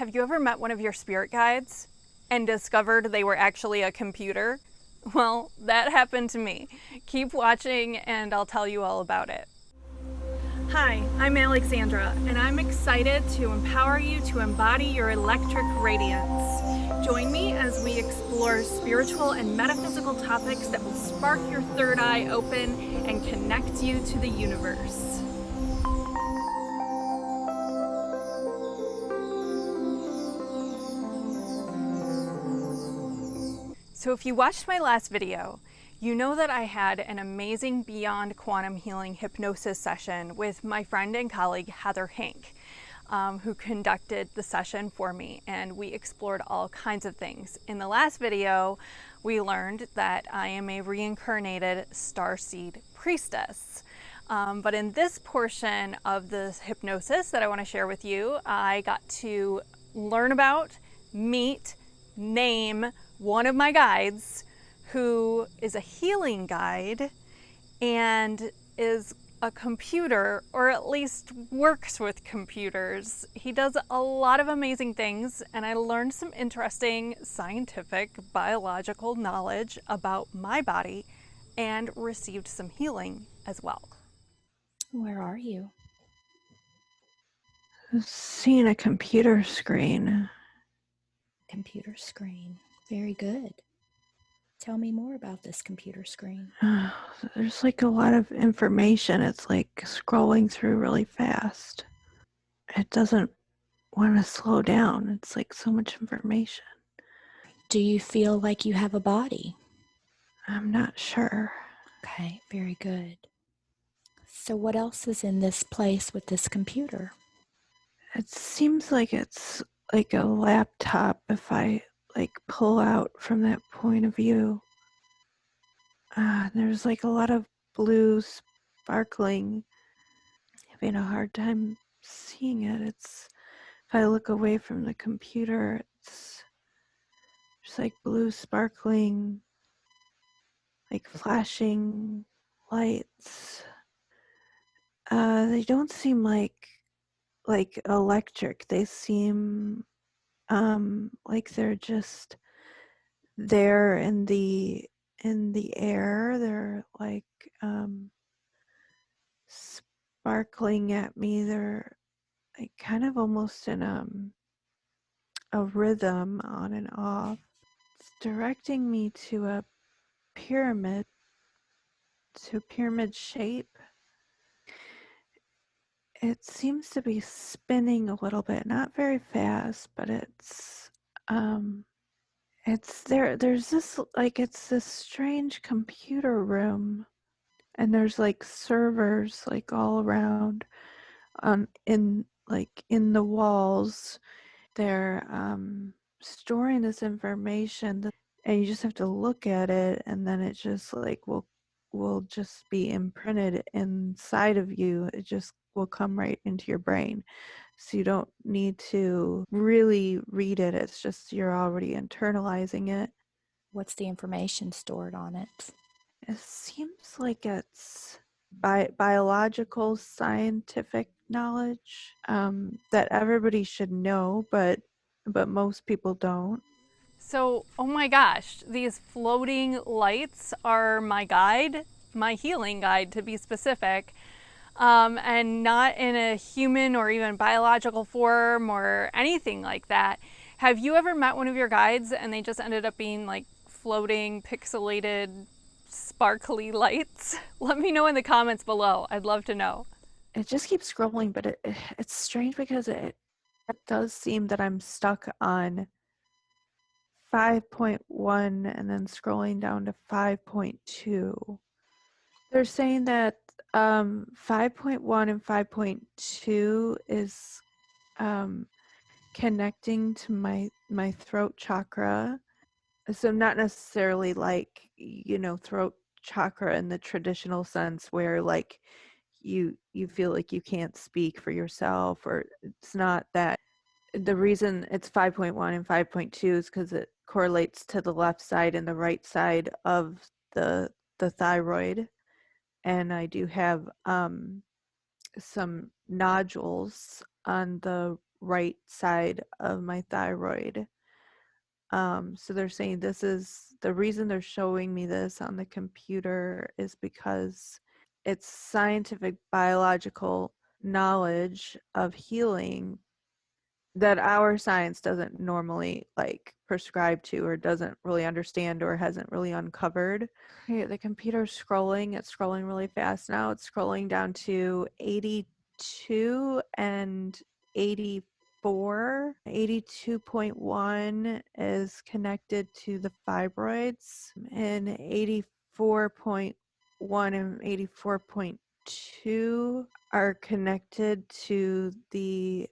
Have you ever met one of your spirit guides and discovered they were actually a computer? Well, that happened to me. Keep watching and I'll tell you all about it. Hi, I'm Alexandra, and I'm excited to empower you to embody your electric radiance. Join me as we explore spiritual and metaphysical topics that will spark your third eye open and connect you to the universe. So if you watched my last video, you know that I had an amazing Beyond Quantum Healing hypnosis session with my friend and colleague Heather Hink, who conducted the session for me, and we explored all kinds of things. In the last video, we learned that I am a reincarnated Starseed Priestess. But in this portion of the hypnosis that I want to share with you, I got to learn about, meet, name one of my guides who is a healing guide and is a computer, or at least works with computers. He does a lot of amazing things, and I learned some interesting scientific biological knowledge about my body and received some healing as well. Where are you? Seeing a computer screen. Computer screen. Very good. Tell me more about this computer screen. There's like a lot of information. It's like scrolling through really fast. It doesn't want to slow down. It's like so much information. Do you feel like you have a body? I'm not sure. Okay, very good. So what else is in this place with this computer? It seems like it's like a laptop if I like pull out from that point of view. There's like a lot of blue sparkling. Having a hard time seeing it. If I look away from the computer, it's just like blue sparkling, like flashing lights. They don't seem like electric. They seem like they're just there in the air. They're like sparkling at me. They're like kind of almost in a rhythm on and off. It's directing me to a pyramid, shape. It seems to be spinning a little bit, not very fast, but it's there. There's this it's this strange computer room, and there's like servers like all around, in the walls. They're storing this information, and you just have to look at it, and then it just like will just be imprinted inside of you. It just will come right into your brain, so you don't need to really read it. It's just you're already internalizing it. What's the information stored on it? It seems like it's biological scientific knowledge that everybody should know, but most people don't. So, oh my gosh, these floating lights are my guide, my healing guide to be specific, and not in a human or even biological form or anything like that. Have you ever met one of your guides and they just ended up being like floating, pixelated, sparkly lights? Let me know in the comments below. I'd love to know. It just keeps scrolling, but it's strange because it does seem that I'm stuck on 5.1 and then scrolling down to 5.2. They're saying that 5.1 and 5.2 is connecting to my throat chakra. So not necessarily like, throat chakra in the traditional sense where like you feel like you can't speak for yourself, or it's not that. The reason it's 5.1 and 5.2 is because it correlates to the left side and the right side of the thyroid, and I do have some nodules on the right side of my thyroid. So they're saying this is the reason they're showing me this on the computer is because it's scientific biological knowledge of healing that our science doesn't normally like prescribe to or doesn't really understand or hasn't really uncovered. Okay, the computer's scrolling. It's scrolling really fast now. It's scrolling down to 82 and 84. 82.1 is connected to the fibroids, and 84.1 and 84.2 are connected to the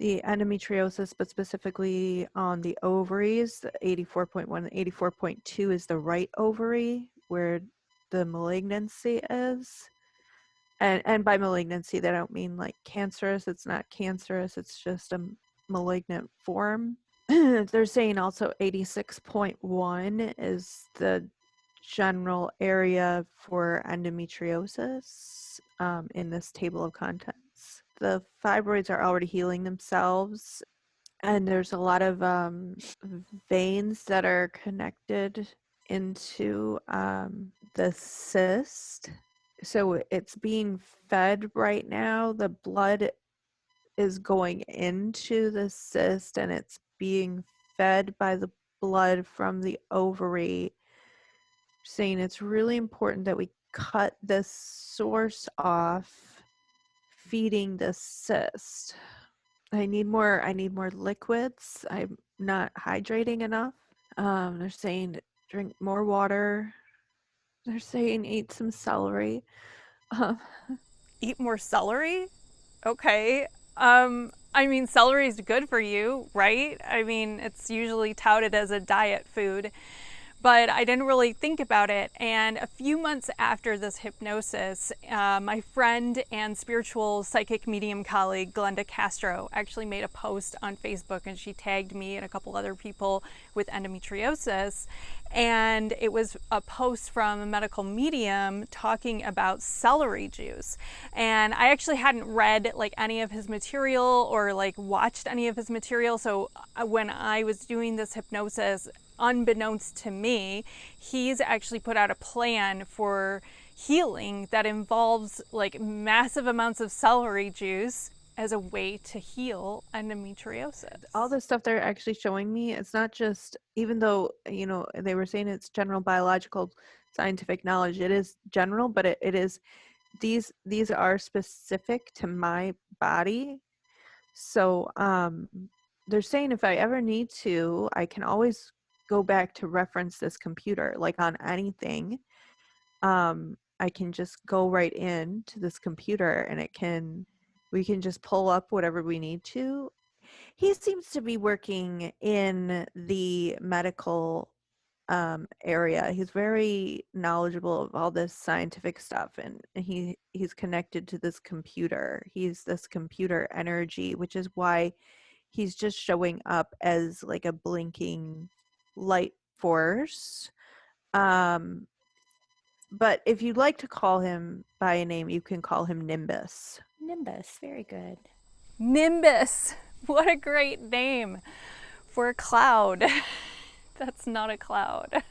endometriosis, but specifically on the ovaries. The 84.1 and 84.2 is the right ovary where the malignancy is. And by malignancy, they don't mean like cancerous. It's not cancerous. It's just a malignant form. They're saying also 86.1 is the general area for endometriosis in this table of contents. The fibroids are already healing themselves, and there's a lot of veins that are connected into the cyst. So it's being fed right now. The blood is going into the cyst, and it's being fed by the blood from the ovary, saying it's really important that we cut this source off feeding the cyst. I need more liquids. I'm not hydrating enough. They're saying drink more water. They're saying eat some celery. Eat more celery? Okay. I mean, celery is good for you, right? I mean, it's usually touted as a diet food, but I didn't really think about it. And a few months after this hypnosis, my friend and spiritual psychic medium colleague, Glenda Castro, actually made a post on Facebook, and she tagged me and a couple other people with endometriosis. And it was a post from a medical medium talking about celery juice. And I actually hadn't read like any of his material or like watched any of his material. So when I was doing this hypnosis, unbeknownst to me, he's actually put out a plan for healing that involves like massive amounts of celery juice as a way to heal endometriosis. All the stuff they're actually showing me, it's not just, even though, you know, they were saying it's general biological scientific knowledge, it is general, but it is, these are specific to my body. So they're saying if I ever need to, I can always go back to reference this computer, like on anything. I can just go right into this computer and we can just pull up whatever we need to. He seems to be working in the medical area. He's very knowledgeable of all this scientific stuff, and he's connected to this computer. He's this computer energy, which is why he's just showing up as like a blinking light force. But if you'd like to call him by a name, you can call him Nimbus. Nimbus, very good. Nimbus! What a great name for a cloud. That's not a cloud.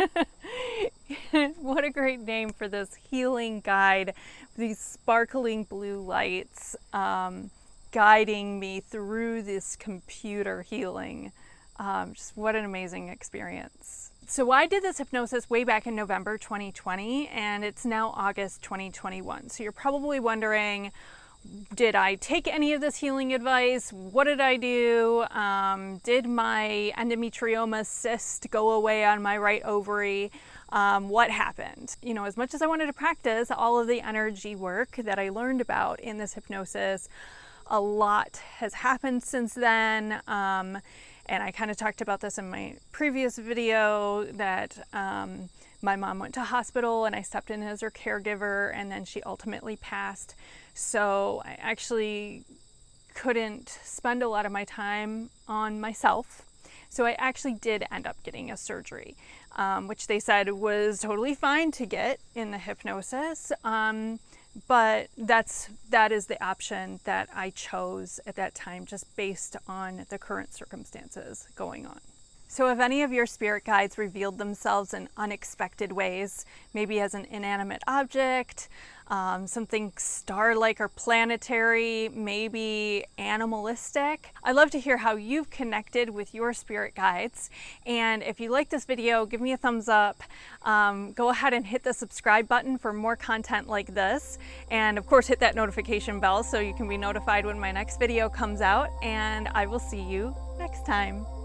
What a great name for this healing guide, these sparkling blue lights guiding me through this computer healing. Just what an amazing experience. So I did this hypnosis way back in November 2020, and it's now August 2021. So you're probably wondering, did I take any of this healing advice? What did I do? Did my endometrioma cyst go away on my right ovary? What happened? You know, as much as I wanted to practice all of the energy work that I learned about in this hypnosis, a lot has happened since then. And I kind of talked about this in my previous video that my mom went to hospital and I stepped in as her caregiver, and then she ultimately passed. So I actually couldn't spend a lot of my time on myself. So I actually did end up getting a surgery, which they said was totally fine to get in the hypnosis. But that is the option that I chose at that time, just based on the current circumstances going on. So if any of your spirit guides revealed themselves in unexpected ways, maybe as an inanimate object, something star-like or planetary, maybe animalistic, I'd love to hear how you've connected with your spirit guides. And if you like this video, give me a thumbs up. Go ahead and hit the subscribe button for more content like this. And of course, hit that notification bell so you can be notified when my next video comes out. And I will see you next time.